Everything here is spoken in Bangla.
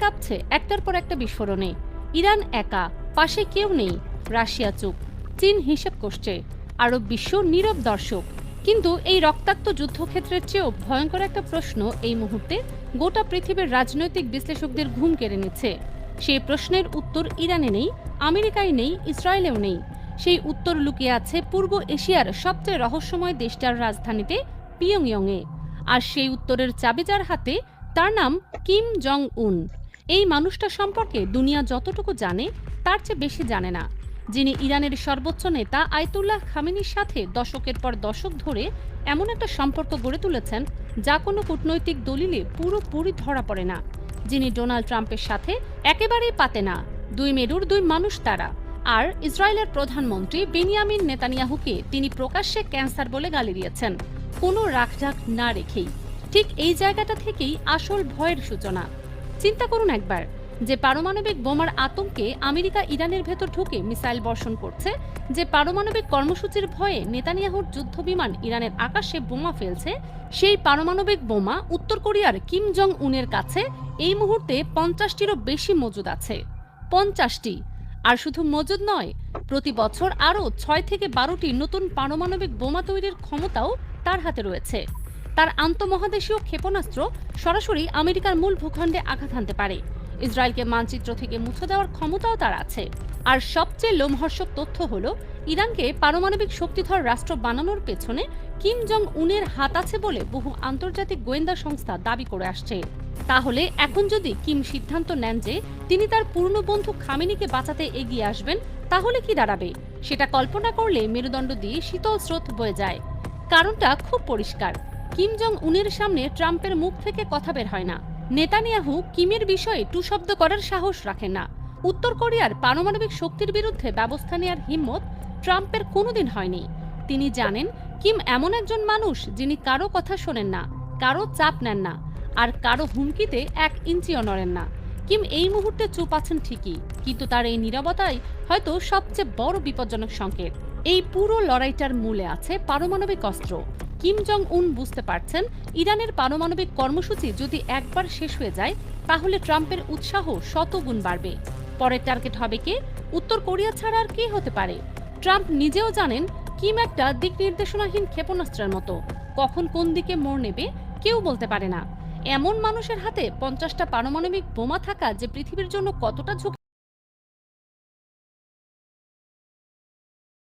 কাঁপছে একটার পর একটা বিস্ফোরণে। ইরান একা, পাশে কেউ নেই। রাশিয়া চুপ, চীন হিসেব কষছে, আরব বিশ্ব নীরব দর্শক। কিন্তু এই রক্তাক্ত যুদ্ধক্ষেত্রের চেয়েও ভয়ঙ্কর একটা প্রশ্ন এই মুহূর্তে গোটা পৃথিবীর রাজনৈতিক বিশ্লেষকদের ঘুম কেড়ে নিচ্ছে। সেই প্রশ্নের উত্তর ইরানে নেই, আমেরিকায় নেই, ইসরায়েলেও নেই। সেই উত্তর লুকিয়ে আছে পূর্ব এশিয়ার সবচেয়ে রহস্যময় দেশটার রাজধানীতে পিয়ংইয়ংয়ে। আর সেই উত্তরের চাবি যার হাতে, তার নাম কিম জং উন। এই মানুষটা সম্পর্কে দুনিয়া যতটুকু জানে তার চেয়ে বেশি জানে না। যিনি ইরানের সর্বোচ্চ নেতা আয়াতুল্লাহ খামেনির সাথে দশকের পর দশক ধরে এমন একটা সম্পর্ক গড়ে তুলেছেন যা কোনো কূটনৈতিক দলিলে পুরোপুরি ধরা পড়ে না। যিনি ডোনাল্ড ট্রাম্পের সাথে একেবারেই পাতে না। দুই মেরুর দুই মানুষ তারা। আর ইসরায়েলের প্রধানমন্ত্রী বেনিয়ামিন নেতানিয়াহুকে তিনি প্রকাশ্যে ক্যান্সার বলে গালি দিয়েছেন, কোনো রাখঢাক না রেখেই। ঠিক এই জায়গাটা থেকেই আসল ভয়ের সূচনা। চিন্তা করুন একবার, যে পারমাণবিক বোমার আতঙ্কে আমেরিকা ইরানের ভেতর ঢুকে মিসাইল বর্ষণ করছে, যে পারমাণবিক কর্মসূচির ভয়ে নেতানিয়াহুর যুদ্ধবিমান ইরানের আকাশে বোমা ফেলছে, সেই পারমাণবিক বোমা উত্তর কোরিয়ার কিম জং উনের কাছে এই মুহূর্তে 50টিরও বেশি মজুদ আছে। 50টি। আর শুধু মজুদ নয়, প্রতি বছর আরও 6 থেকে 12টি নতুন পারমাণবিক বোমা তৈরির ক্ষমতাও তার হাতে রয়েছে। তার আন্তঃমহাদেশীয় ক্ষেপণাস্ত্র সরাসরি আমেরিকার মূল ভূখণ্ডে আঘাত হানতে পারে। ইসরায়েলকে মানচিত্র থেকে মুছে দেওয়ার ক্ষমতাও তার আছে। আর সবচেয়ে লোমহর্ষক তথ্য হলো, ইরানকে পারমাণবিক শক্তিধর রাষ্ট্র বানানোর পেছনে কিম জং উনের হাত আছে বলে বহু আন্তর্জাতিক গোয়েন্দা সংস্থা দাবি করে আসছে। তাহলে এখন যদি কিম সিদ্ধান্ত নেন যে তিনি তার পূর্ণ বন্ধু খামেনিকে বাঁচাতে এগিয়ে আসবেন, তাহলে কি দাঁড়াবে? সেটা কল্পনা করলে মেরুদণ্ড দিয়ে শীতল স্রোত বয়ে যায়। কারণটা খুব পরিষ্কার, কিম জং উনের সামনে ট্রাম্পের মুখ থেকে কথা বের হয় না। নেতানিয়াহু কিমের বিষয়ে টু শব্দ করার সাহস রাখেন না। উত্তর কোরিয়ার পারমাণবিক শক্তির বিরুদ্ধে ব্যবস্থা নেওয়ার হিম্মত ট্রাম্পের কোনোদিন হয়নি। তিনি জানেন কিম এমন একজন মানুষ যিনি কারো কথা শোনেন না, কারো চাপ নেন না, আর কারো হুমকিতে 1 ইঞ্চিও নড়েন না। কিম এই মুহূর্তে চুপ আছেন ঠিকই, কিন্তু তার এই নীরবতাই হয়তো সবচেয়ে বড় বিপজ্জনক সংকেত। এই পুরো লড়াইটার মূলে আছে পারমাণবিক অস্ত্র। কিম জং উন বুঝতে পারছেন, ইরানের পারমাণবিক কর্মসূচি যদি একবার শেষ হয়ে যায়, তাহলে ট্রাম্পের উৎসাহ শতগুণ বাড়বে। পরের টার্গেট হবে কে? উত্তর কোরিয়া ছাড়া আর কে হতে পারে? ট্রাম্প নিজেও জানেন কিম একটা দিক নির্দেশনাহীন ক্ষেপণাস্ত্রের মতো। কখন কোন দিকে মোড় নেবে কেউ বলতে পারে না। এমন মানুষের হাতে 50টা পারমাণবিক বোমা থাকা যে পৃথিবীর জন্য কতটা ঝুঁকি